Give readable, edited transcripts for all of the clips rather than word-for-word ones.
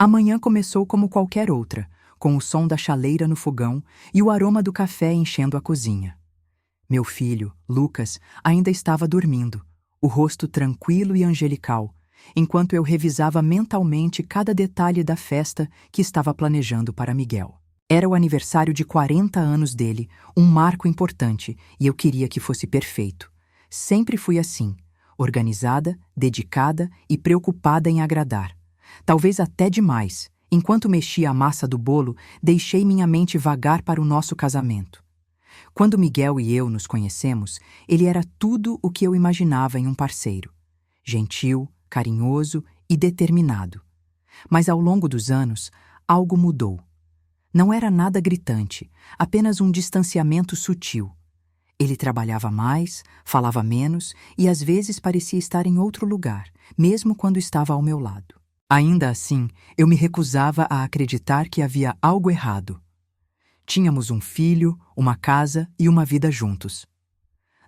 A manhã começou como qualquer outra, com o som da chaleira no fogão e o aroma do café enchendo a cozinha. Meu filho, Lucas, ainda estava dormindo, o rosto tranquilo e angelical, enquanto eu revisava mentalmente cada detalhe da festa que estava planejando para Miguel. Era o aniversário de 40 anos dele, um marco importante, e eu queria que fosse perfeito. Sempre fui assim, organizada, dedicada e preocupada em agradar. Talvez até demais. Enquanto mexia a massa do bolo, deixei minha mente vagar para o nosso casamento. Quando Miguel e eu nos conhecemos, ele era tudo o que eu imaginava em um parceiro. Gentil, carinhoso e determinado. Mas ao longo dos anos, algo mudou. Não era nada gritante, apenas um distanciamento sutil. Ele trabalhava mais, falava menos e às vezes parecia estar em outro lugar, mesmo quando estava ao meu lado. Ainda assim, eu me recusava a acreditar que havia algo errado. Tínhamos um filho, uma casa e uma vida juntos.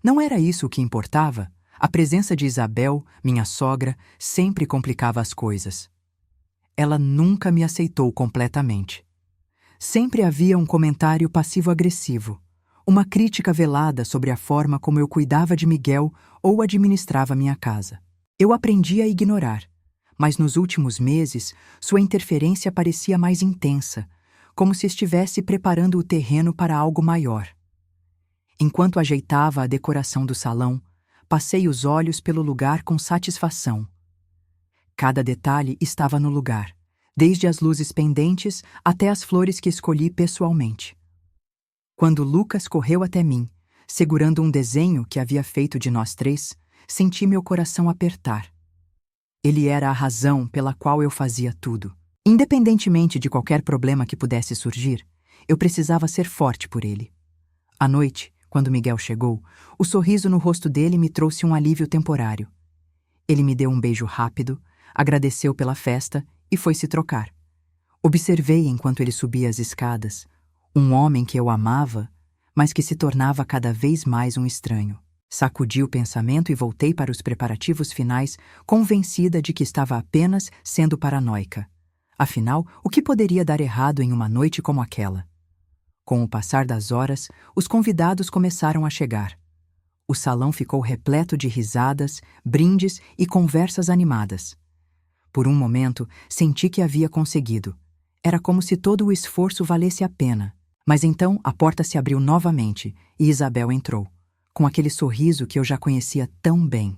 Não era isso o que importava? A presença de Isabel, minha sogra, sempre complicava as coisas. Ela nunca me aceitou completamente. Sempre havia um comentário passivo-agressivo, uma crítica velada sobre a forma como eu cuidava de Miguel ou administrava minha casa. Eu aprendi a ignorar, mas nos últimos meses sua interferência parecia mais intensa, como se estivesse preparando o terreno para algo maior. Enquanto ajeitava a decoração do salão, passei os olhos pelo lugar com satisfação. Cada detalhe estava no lugar, desde as luzes pendentes até as flores que escolhi pessoalmente. Quando Lucas correu até mim, segurando um desenho que havia feito de nós três, senti meu coração apertar. Ele era a razão pela qual eu fazia tudo. Independentemente de qualquer problema que pudesse surgir, eu precisava ser forte por ele. À noite, quando Miguel chegou, o sorriso no rosto dele me trouxe um alívio temporário. Ele me deu um beijo rápido, agradeceu pela festa e foi se trocar. Observei enquanto ele subia as escadas, um homem que eu amava, mas que se tornava cada vez mais um estranho. Sacudi o pensamento e voltei para os preparativos finais, convencida de que estava apenas sendo paranoica. Afinal, o que poderia dar errado em uma noite como aquela? Com o passar das horas, os convidados começaram a chegar. O salão ficou repleto de risadas, brindes e conversas animadas. Por um momento, senti que havia conseguido. Era como se todo o esforço valesse a pena. Mas então a porta se abriu novamente e Isabel entrou, com aquele sorriso que eu já conhecia tão bem.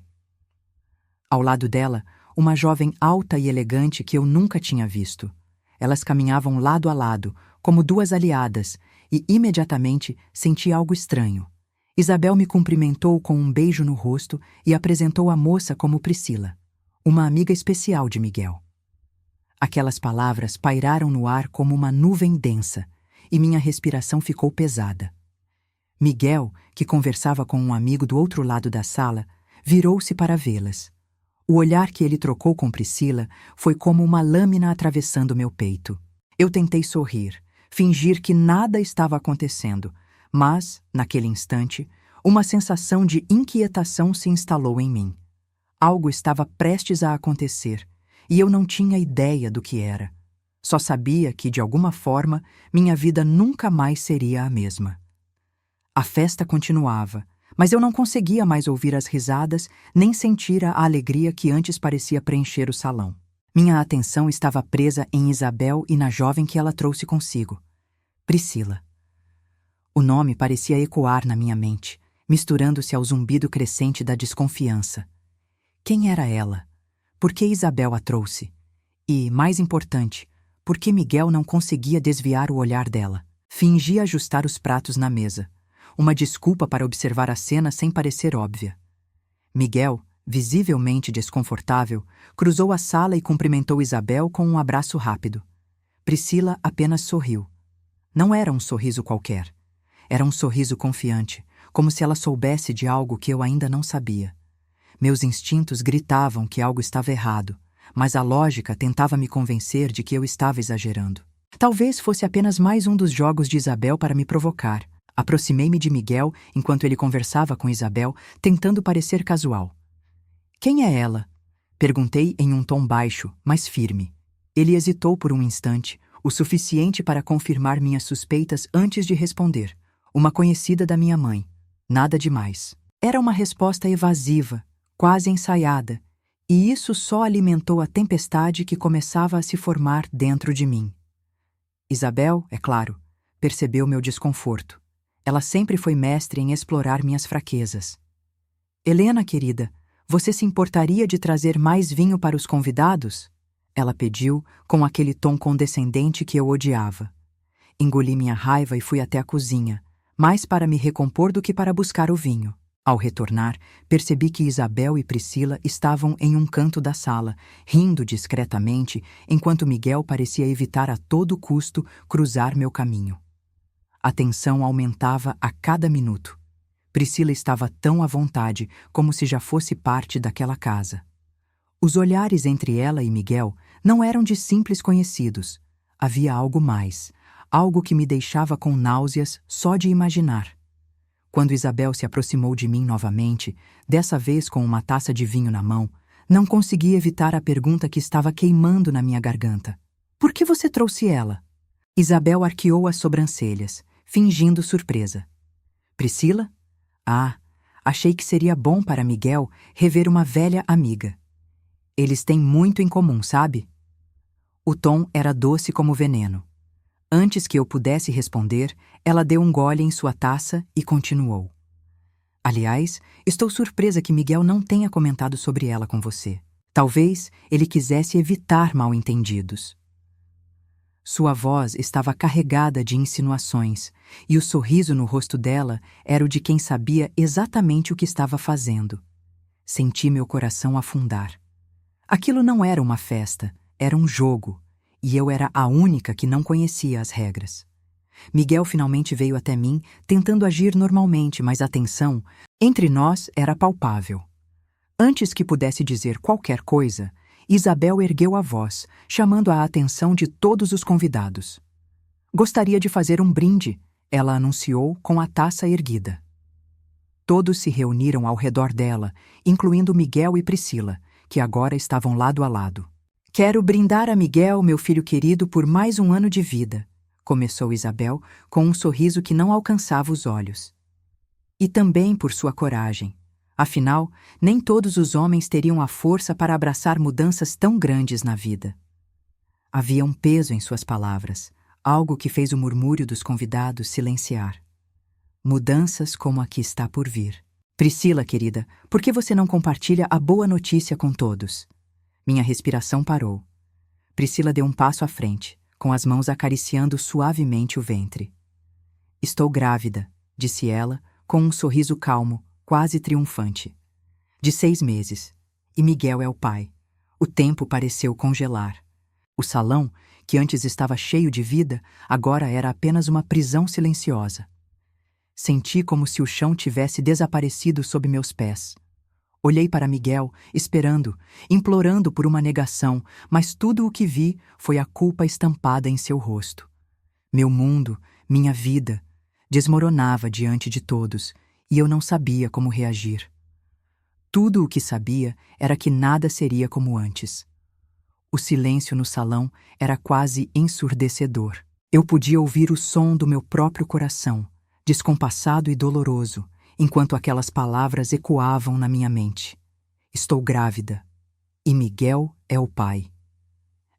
Ao lado dela, uma jovem alta e elegante que eu nunca tinha visto. Elas caminhavam lado a lado, como duas aliadas, e imediatamente senti algo estranho. Isabel me cumprimentou com um beijo no rosto e apresentou a moça como Priscila, uma amiga especial de Miguel. Aquelas palavras pairaram no ar como uma nuvem densa, e minha respiração ficou pesada. Miguel, que conversava com um amigo do outro lado da sala, virou-se para vê-las. O olhar que ele trocou com Priscila foi como uma lâmina atravessando meu peito. Eu tentei sorrir, fingir que nada estava acontecendo, mas, naquele instante, uma sensação de inquietação se instalou em mim. Algo estava prestes a acontecer, e eu não tinha ideia do que era. Só sabia que, de alguma forma, minha vida nunca mais seria a mesma. A festa continuava, mas eu não conseguia mais ouvir as risadas nem sentir a alegria que antes parecia preencher o salão. Minha atenção estava presa em Isabel e na jovem que ela trouxe consigo, Priscila. O nome parecia ecoar na minha mente, misturando-se ao zumbido crescente da desconfiança. Quem era ela? Por que Isabel a trouxe? E, mais importante, por que Miguel não conseguia desviar o olhar dela? Fingi ajustar os pratos na mesa, uma desculpa para observar a cena sem parecer óbvia. Miguel, visivelmente desconfortável, cruzou a sala e cumprimentou Isabel com um abraço rápido. Priscila apenas sorriu. Não era um sorriso qualquer. Era um sorriso confiante, como se ela soubesse de algo que eu ainda não sabia. Meus instintos gritavam que algo estava errado, mas a lógica tentava me convencer de que eu estava exagerando. Talvez fosse apenas mais um dos jogos de Isabel para me provocar. Aproximei-me de Miguel enquanto ele conversava com Isabel, tentando parecer casual. Quem é ela? Perguntei em um tom baixo, mas firme. Ele hesitou por um instante, o suficiente para confirmar minhas suspeitas antes de responder. Uma conhecida da minha mãe. Nada demais. Era uma resposta evasiva, quase ensaiada, e isso só alimentou a tempestade que começava a se formar dentro de mim. Isabel, é claro, percebeu meu desconforto. Ela sempre foi mestre em explorar minhas fraquezas. Helena, querida, você se importaria de trazer mais vinho para os convidados? Ela pediu, com aquele tom condescendente que eu odiava. Engoli minha raiva e fui até a cozinha, mais para me recompor do que para buscar o vinho. Ao retornar, percebi que Isabel e Priscila estavam em um canto da sala, rindo discretamente, enquanto Miguel parecia evitar a todo custo cruzar meu caminho. A tensão aumentava a cada minuto. Priscila estava tão à vontade como se já fosse parte daquela casa. Os olhares entre ela e Miguel não eram de simples conhecidos. Havia algo mais, algo que me deixava com náuseas só de imaginar. Quando Isabel se aproximou de mim novamente, dessa vez com uma taça de vinho na mão, não consegui evitar a pergunta que estava queimando na minha garganta. Por que você trouxe ela? Isabel arqueou as sobrancelhas, fingindo surpresa. Priscila? Ah, achei que seria bom para Miguel rever uma velha amiga. Eles têm muito em comum, sabe? O tom era doce como veneno. Antes que eu pudesse responder, ela deu um gole em sua taça e continuou. Aliás, estou surpresa que Miguel não tenha comentado sobre ela com você. Talvez ele quisesse evitar mal-entendidos. Sua voz estava carregada de insinuações, e o sorriso no rosto dela era o de quem sabia exatamente o que estava fazendo. Senti meu coração afundar. Aquilo não era uma festa, era um jogo, e eu era a única que não conhecia as regras. Miguel finalmente veio até mim, tentando agir normalmente, mas a tensão entre nós era palpável. Antes que pudesse dizer qualquer coisa, Isabel ergueu a voz, chamando a atenção de todos os convidados. Gostaria de fazer um brinde, ela anunciou com a taça erguida. Todos se reuniram ao redor dela, incluindo Miguel e Priscila, que agora estavam lado a lado. Quero brindar a Miguel, meu filho querido, por mais um ano de vida, começou Isabel, com um sorriso que não alcançava os olhos. E também por sua coragem. Afinal, nem todos os homens teriam a força para abraçar mudanças tão grandes na vida. Havia um peso em suas palavras, algo que fez o murmúrio dos convidados silenciar. Mudanças como a que está por vir. Priscila, querida, por que você não compartilha a boa notícia com todos? Minha respiração parou. Priscila deu um passo à frente, com as mãos acariciando suavemente o ventre. Estou grávida, disse ela, com um sorriso calmo, quase triunfante. De 6 meses. E Miguel é o pai. O tempo pareceu congelar. O salão, que antes estava cheio de vida, agora era apenas uma prisão silenciosa. Senti como se o chão tivesse desaparecido sob meus pés. Olhei para Miguel, esperando, implorando por uma negação, mas tudo o que vi foi a culpa estampada em seu rosto. Meu mundo, minha vida, desmoronava diante de todos, e eu não sabia como reagir. Tudo o que sabia era que nada seria como antes. O silêncio no salão era quase ensurdecedor. Eu podia ouvir o som do meu próprio coração, descompassado e doloroso, enquanto aquelas palavras ecoavam na minha mente. Estou grávida. E Miguel é o pai.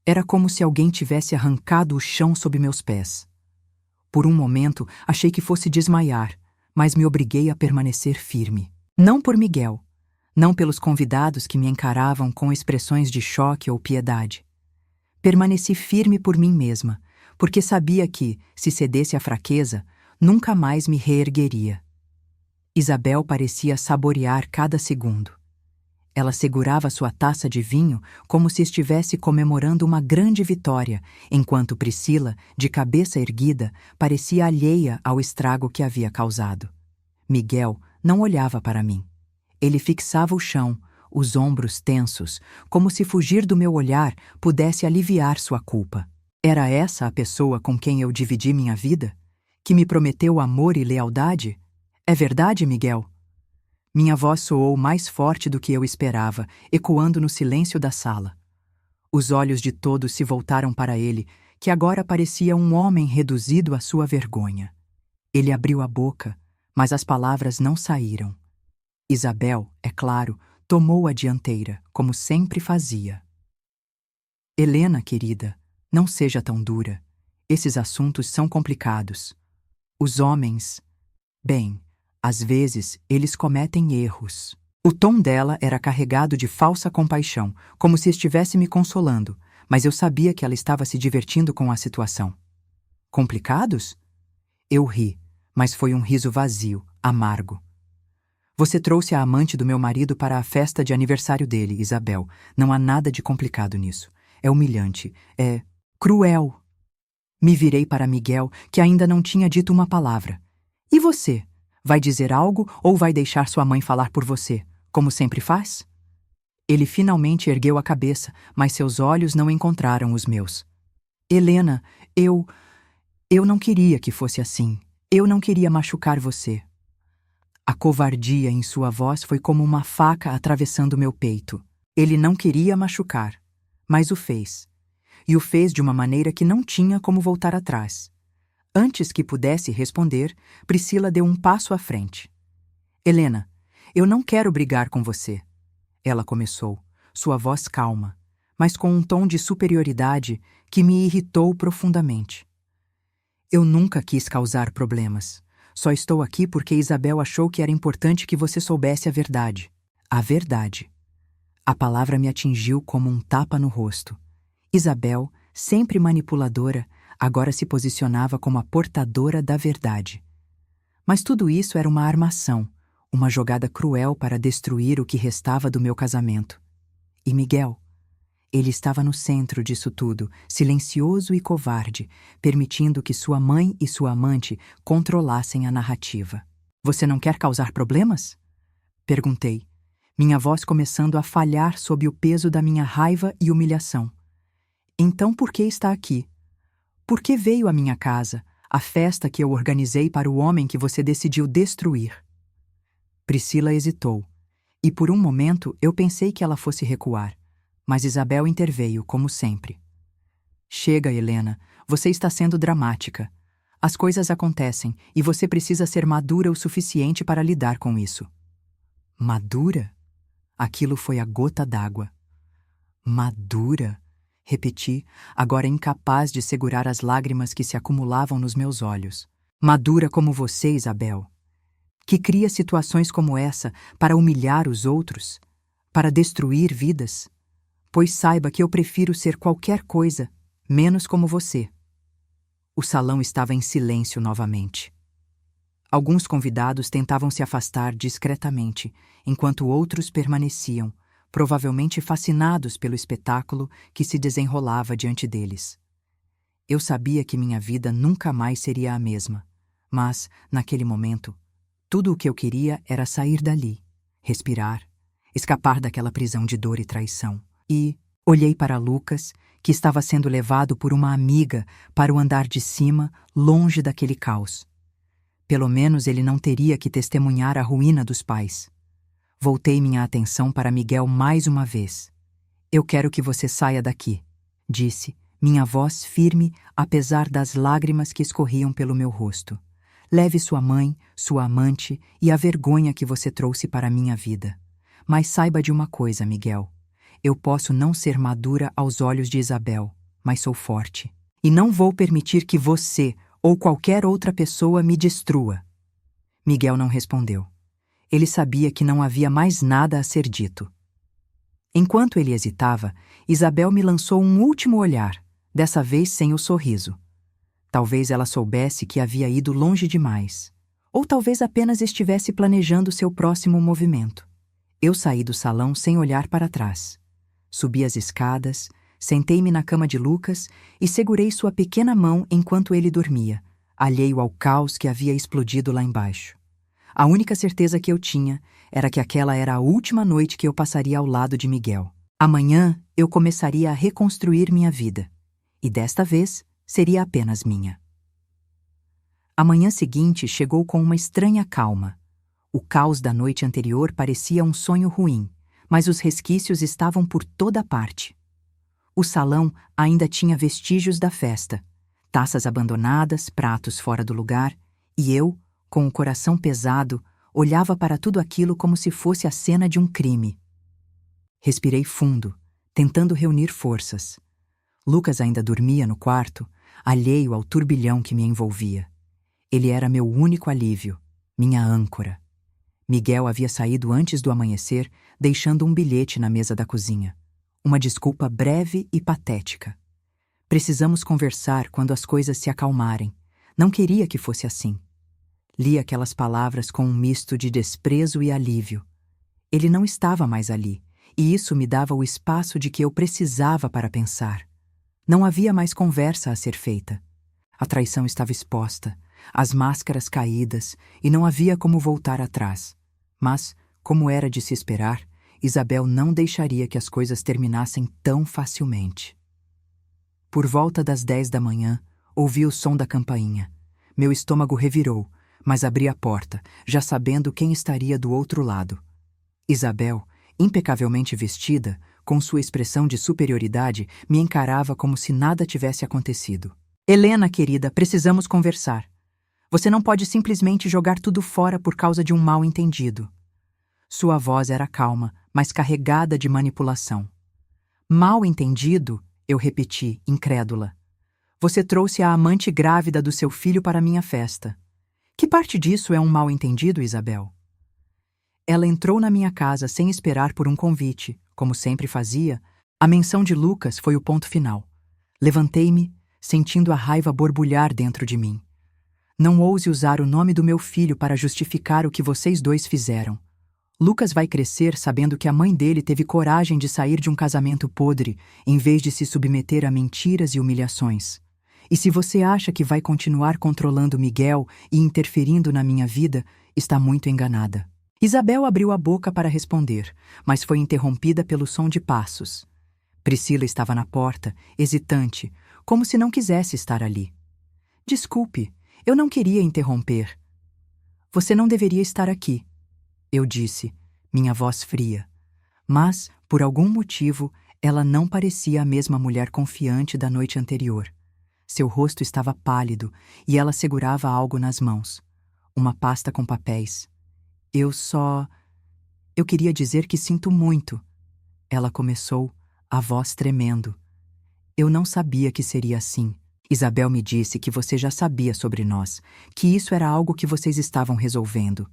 Era como se alguém tivesse arrancado o chão sob meus pés. Por um momento, achei que fosse desmaiar, mas me obriguei a permanecer firme. Não por Miguel, não pelos convidados que me encaravam com expressões de choque ou piedade. Permaneci firme por mim mesma, porque sabia que, se cedesse à fraqueza, nunca mais me reergueria. Isabel parecia saborear cada segundo. Ela segurava sua taça de vinho como se estivesse comemorando uma grande vitória, enquanto Priscila, de cabeça erguida, parecia alheia ao estrago que havia causado. Miguel não olhava para mim. Ele fixava o chão, os ombros tensos, como se fugir do meu olhar pudesse aliviar sua culpa. Era essa a pessoa com quem eu dividi minha vida? Que me prometeu amor e lealdade? É verdade, Miguel? Minha voz soou mais forte do que eu esperava, ecoando no silêncio da sala. Os olhos de todos se voltaram para ele, que agora parecia um homem reduzido à sua vergonha. Ele abriu a boca, mas as palavras não saíram. Isabel, é claro, tomou a dianteira, como sempre fazia. Helena, querida, não seja tão dura. Esses assuntos são complicados. Os homens... Bem, às vezes eles cometem erros. O tom dela era carregado de falsa compaixão, como se estivesse me consolando, mas eu sabia que ela estava se divertindo com a situação. Complicados? Eu ri, mas foi um riso vazio, amargo. Você trouxe a amante do meu marido para a festa de aniversário dele, Isabel. Não há nada de complicado nisso. É humilhante, é cruel. Me virei para Miguel, que ainda não tinha dito uma palavra. E você? Vai dizer algo ou vai deixar sua mãe falar por você, como sempre faz? Ele finalmente ergueu a cabeça, mas seus olhos não encontraram os meus. Helena, eu não queria que fosse assim. Eu não queria machucar você. A covardia em sua voz foi como uma faca atravessando meu peito. Ele não queria machucar, mas o fez. E o fez de uma maneira que não tinha como voltar atrás. Antes que pudesse responder, Priscila deu um passo à frente. Helena, eu não quero brigar com você. Ela começou, sua voz calma, mas com um tom de superioridade que me irritou profundamente. Eu nunca quis causar problemas. Só estou aqui porque Isabel achou que era importante que você soubesse a verdade. A verdade. A palavra me atingiu como um tapa no rosto. Isabel, sempre manipuladora, agora se posicionava como a portadora da verdade. Mas tudo isso era uma armação, uma jogada cruel para destruir o que restava do meu casamento. E Miguel? Ele estava no centro disso tudo, silencioso e covarde, permitindo que sua mãe e sua amante controlassem a narrativa. Você não quer causar problemas? Perguntei, minha voz começando a falhar sob o peso da minha raiva e humilhação. Então por que está aqui? Por que veio à minha casa, a festa que eu organizei para o homem que você decidiu destruir? Priscila hesitou, e por um momento eu pensei que ela fosse recuar, mas Isabel interveio, como sempre. Chega, Helena, você está sendo dramática. As coisas acontecem e você precisa ser madura o suficiente para lidar com isso. Madura? Aquilo foi a gota d'água. Madura? Repeti, agora incapaz de segurar as lágrimas que se acumulavam nos meus olhos. Madura como você, Isabel. Que cria situações como essa para humilhar os outros, para destruir vidas. Pois saiba que eu prefiro ser qualquer coisa, menos como você. O salão estava em silêncio novamente. Alguns convidados tentavam se afastar discretamente, enquanto outros permaneciam, provavelmente fascinados pelo espetáculo que se desenrolava diante deles. Eu sabia que minha vida nunca mais seria a mesma, mas, naquele momento, tudo o que eu queria era sair dali, respirar, escapar daquela prisão de dor e traição. E olhei para Lucas, que estava sendo levado por uma amiga para o andar de cima, longe daquele caos. Pelo menos ele não teria que testemunhar a ruína dos pais. Voltei minha atenção para Miguel mais uma vez. Eu quero que você saia daqui, disse, minha voz firme apesar das lágrimas que escorriam pelo meu rosto. Leve sua mãe, sua amante e a vergonha que você trouxe para a minha vida. Mas saiba de uma coisa, Miguel. Eu posso não ser madura aos olhos de Isabel, mas sou forte. E não vou permitir que você ou qualquer outra pessoa me destrua. Miguel não respondeu. Ele sabia que não havia mais nada a ser dito. Enquanto ele hesitava, Isabel me lançou um último olhar, dessa vez sem o sorriso. Talvez ela soubesse que havia ido longe demais. Ou talvez apenas estivesse planejando seu próximo movimento. Eu saí do salão sem olhar para trás. Subi as escadas, sentei-me na cama de Lucas e segurei sua pequena mão enquanto ele dormia, alheio ao caos que havia explodido lá embaixo. A única certeza que eu tinha era que aquela era a última noite que eu passaria ao lado de Miguel. Amanhã eu começaria a reconstruir minha vida. E desta vez seria apenas minha. A manhã seguinte chegou com uma estranha calma. O caos da noite anterior parecia um sonho ruim, mas os resquícios estavam por toda parte. O salão ainda tinha vestígios da festa. Taças abandonadas, pratos fora do lugar, e eu, com o coração pesado, olhava para tudo aquilo como se fosse a cena de um crime. Respirei fundo, tentando reunir forças. Lucas ainda dormia no quarto, alheio ao turbilhão que me envolvia. Ele era meu único alívio, minha âncora. Miguel havia saído antes do amanhecer, deixando um bilhete na mesa da cozinha. Uma desculpa breve e patética. Precisamos conversar quando as coisas se acalmarem. Não queria que fosse assim. Li aquelas palavras com um misto de desprezo e alívio. Ele não estava mais ali, e isso me dava o espaço de que eu precisava para pensar. Não havia mais conversa a ser feita. A traição estava exposta, as máscaras caídas, e não havia como voltar atrás. Mas, como era de se esperar, Isabel não deixaria que as coisas terminassem tão facilmente. Por volta das 10 da manhã, ouvi o som da campainha. Meu estômago revirou, mas abri a porta, já sabendo quem estaria do outro lado. Isabel, impecavelmente vestida, com sua expressão de superioridade, me encarava como se nada tivesse acontecido. Helena, querida, precisamos conversar. Você não pode simplesmente jogar tudo fora por causa de um mal-entendido. Sua voz era calma, mas carregada de manipulação. Mal-entendido? Eu repeti, incrédula. Você trouxe a amante grávida do seu filho para minha festa. Que parte disso é um mal-entendido, Isabel? Ela entrou na minha casa sem esperar por um convite, como sempre fazia. A menção de Lucas foi o ponto final. Levantei-me, sentindo a raiva borbulhar dentro de mim. Não ouse usar o nome do meu filho para justificar o que vocês dois fizeram. Lucas vai crescer sabendo que a mãe dele teve coragem de sair de um casamento podre, em vez de se submeter a mentiras e humilhações. E se você acha que vai continuar controlando Miguel e interferindo na minha vida, está muito enganada. Isabel abriu a boca para responder, mas foi interrompida pelo som de passos. Priscila estava na porta, hesitante, como se não quisesse estar ali. Desculpe, eu não queria interromper. Você não deveria estar aqui, eu disse, minha voz fria. Mas, por algum motivo, ela não parecia a mesma mulher confiante da noite anterior. Seu rosto estava pálido e ela segurava algo nas mãos. Uma pasta com papéis. Eu queria dizer que sinto muito. Ela começou, a voz tremendo. Eu não sabia que seria assim. Isabel me disse que você já sabia sobre nós, que isso era algo que vocês estavam resolvendo.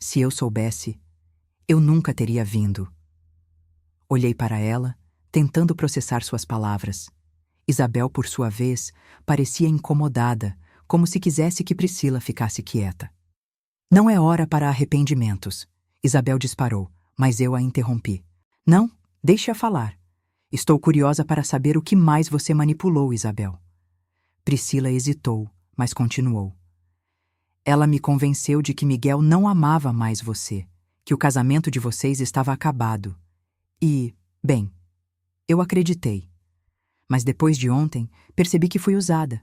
Se eu soubesse, eu nunca teria vindo. Olhei para ela, tentando processar suas palavras. Isabel, por sua vez, parecia incomodada, como se quisesse que Priscila ficasse quieta. Não é hora para arrependimentos, Isabel disparou, mas eu a interrompi. Não, deixe-a falar. Estou curiosa para saber o que mais você manipulou, Isabel. Priscila hesitou, mas continuou. Ela me convenceu de que Miguel não amava mais você, que o casamento de vocês estava acabado. E, bem, eu acreditei. Mas depois de ontem, percebi que fui usada.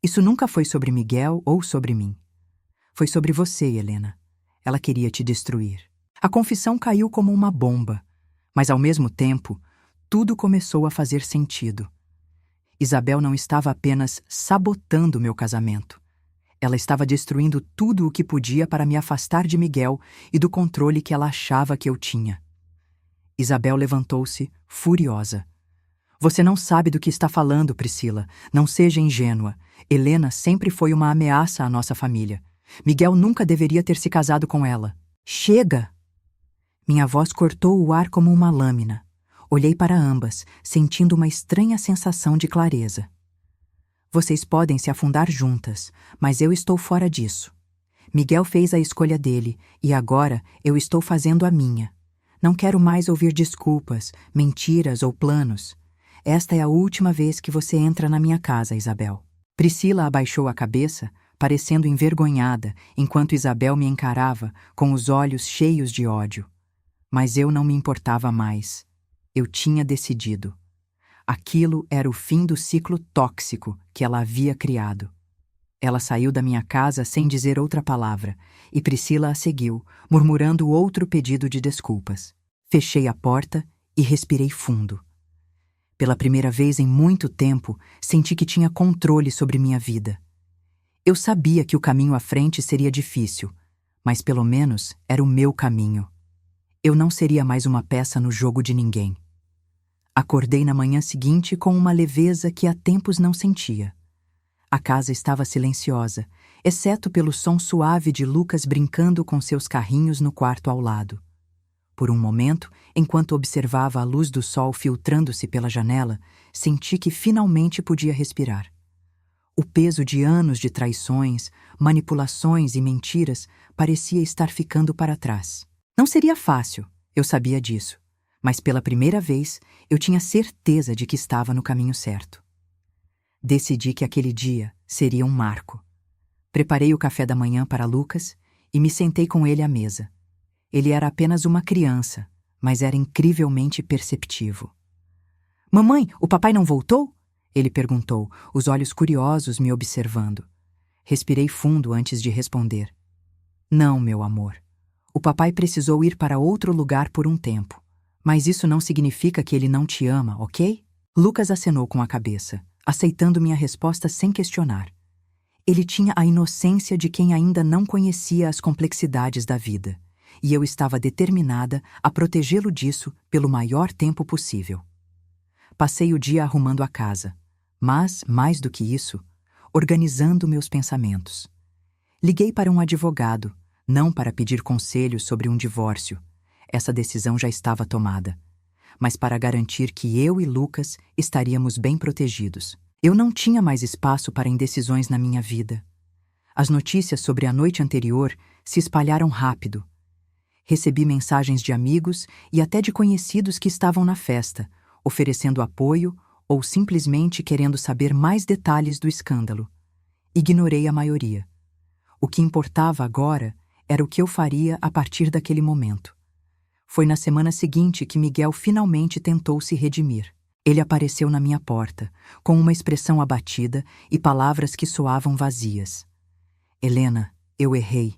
Isso nunca foi sobre Miguel ou sobre mim. Foi sobre você, Helena. Ela queria te destruir. A confissão caiu como uma bomba, mas ao mesmo tempo, tudo começou a fazer sentido. Isabel não estava apenas sabotando meu casamento. Ela estava destruindo tudo o que podia para me afastar de Miguel e do controle que ela achava que eu tinha. Isabel levantou-se, furiosa. Você não sabe do que está falando, Priscila. Não seja ingênua. Helena sempre foi uma ameaça à nossa família. Miguel nunca deveria ter se casado com ela. Chega! Minha voz cortou o ar como uma lâmina. Olhei para ambas, sentindo uma estranha sensação de clareza. Vocês podem se afundar juntas, mas eu estou fora disso. Miguel fez a escolha dele, e agora eu estou fazendo a minha. Não quero mais ouvir desculpas, mentiras ou planos. Esta é a última vez que você entra na minha casa, Isabel. Priscila abaixou a cabeça, parecendo envergonhada, enquanto Isabel me encarava com os olhos cheios de ódio. Mas eu não me importava mais. Eu tinha decidido. Aquilo era o fim do ciclo tóxico que ela havia criado. Ela saiu da minha casa sem dizer outra palavra, e Priscila a seguiu, murmurando outro pedido de desculpas. Fechei a porta e respirei fundo. Pela primeira vez em muito tempo, senti que tinha controle sobre minha vida. Eu sabia que o caminho à frente seria difícil, mas pelo menos era o meu caminho. Eu não seria mais uma peça no jogo de ninguém. Acordei na manhã seguinte com uma leveza que há tempos não sentia. A casa estava silenciosa, exceto pelo som suave de Lucas brincando com seus carrinhos no quarto ao lado. Por um momento, enquanto observava a luz do sol filtrando-se pela janela, senti que finalmente podia respirar. O peso de anos de traições, manipulações e mentiras parecia estar ficando para trás. Não seria fácil, eu sabia disso, mas pela primeira vez eu tinha certeza de que estava no caminho certo. Decidi que aquele dia seria um marco. Preparei o café da manhã para Lucas e me sentei com ele à mesa. Ele era apenas uma criança, mas era incrivelmente perceptivo. "Mamãe, o papai não voltou?" Ele perguntou, os olhos curiosos me observando. Respirei fundo antes de responder. "Não, meu amor. O papai precisou ir para outro lugar por um tempo. Mas isso não significa que ele não te ama, ok?" Lucas acenou com a cabeça, aceitando minha resposta sem questionar. Ele tinha a inocência de quem ainda não conhecia as complexidades da vida, e eu estava determinada a protegê-lo disso pelo maior tempo possível. Passei o dia arrumando a casa, mas, mais do que isso, organizando meus pensamentos. Liguei para um advogado, não para pedir conselhos sobre um divórcio. Essa decisão já estava tomada, mas para garantir que eu e Lucas estaríamos bem protegidos. Eu não tinha mais espaço para indecisões na minha vida. As notícias sobre a noite anterior se espalharam rápido. Recebi mensagens de amigos e até de conhecidos que estavam na festa, oferecendo apoio ou simplesmente querendo saber mais detalhes do escândalo. Ignorei a maioria. O que importava agora era o que eu faria a partir daquele momento. Foi na semana seguinte que Miguel finalmente tentou se redimir. Ele apareceu na minha porta, com uma expressão abatida e palavras que soavam vazias. "Helena, eu errei.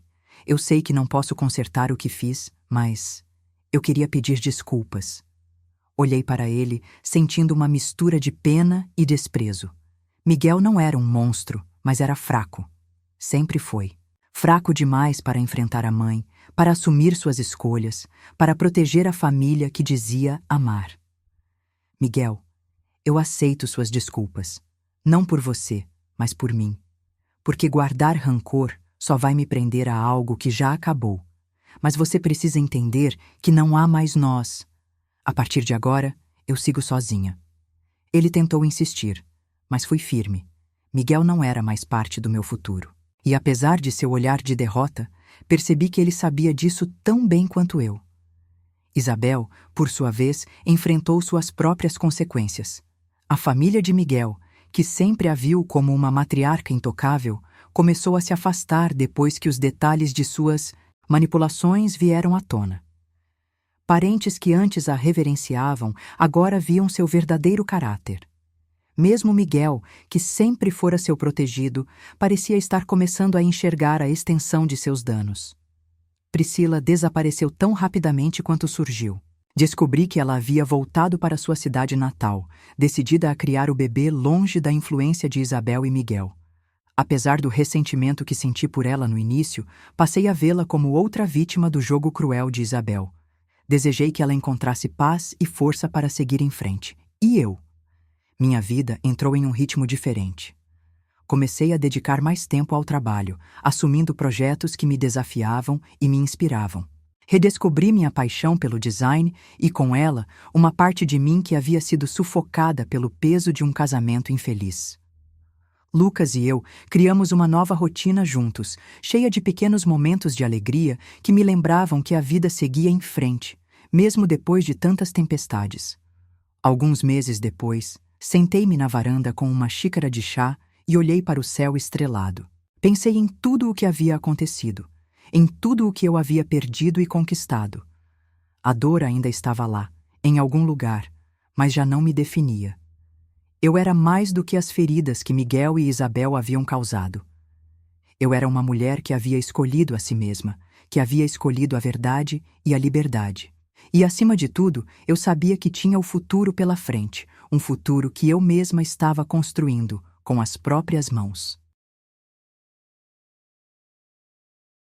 Eu sei que não posso consertar o que fiz, mas eu queria pedir desculpas." Olhei para ele, sentindo uma mistura de pena e desprezo. Miguel não era um monstro, mas era fraco. Sempre foi. Fraco demais para enfrentar a mãe, para assumir suas escolhas, para proteger a família que dizia amar. "Miguel, eu aceito suas desculpas. Não por você, mas por mim. Porque guardar rancor só vai me prender a algo que já acabou. Mas você precisa entender que não há mais nós. A partir de agora, eu sigo sozinha." Ele tentou insistir, mas fui firme. Miguel não era mais parte do meu futuro. E apesar de seu olhar de derrota, percebi que ele sabia disso tão bem quanto eu. Isabel, por sua vez, enfrentou suas próprias consequências. A família de Miguel, que sempre a viu como uma matriarca intocável, começou a se afastar depois que os detalhes de suas manipulações vieram à tona. Parentes que antes a reverenciavam, agora viam seu verdadeiro caráter. Mesmo Miguel, que sempre fora seu protegido, parecia estar começando a enxergar a extensão de seus danos. Priscila desapareceu tão rapidamente quanto surgiu. Descobri que ela havia voltado para sua cidade natal, decidida a criar o bebê longe da influência de Isabel e Miguel. Apesar do ressentimento que senti por ela no início, passei a vê-la como outra vítima do jogo cruel de Isabel. Desejei que ela encontrasse paz e força para seguir em frente. E eu? Minha vida entrou em um ritmo diferente. Comecei a dedicar mais tempo ao trabalho, assumindo projetos que me desafiavam e me inspiravam. Redescobri minha paixão pelo design e, com ela, uma parte de mim que havia sido sufocada pelo peso de um casamento infeliz. Lucas e eu criamos uma nova rotina juntos, cheia de pequenos momentos de alegria que me lembravam que a vida seguia em frente, mesmo depois de tantas tempestades. Alguns meses depois, sentei-me na varanda com uma xícara de chá e olhei para o céu estrelado. Pensei em tudo o que havia acontecido, em tudo o que eu havia perdido e conquistado. A dor ainda estava lá, em algum lugar, mas já não me definia. Eu era mais do que as feridas que Miguel e Isabel haviam causado. Eu era uma mulher que havia escolhido a si mesma, que havia escolhido a verdade e a liberdade. E, acima de tudo, eu sabia que tinha o futuro pela frente, um futuro que eu mesma estava construindo com as próprias mãos.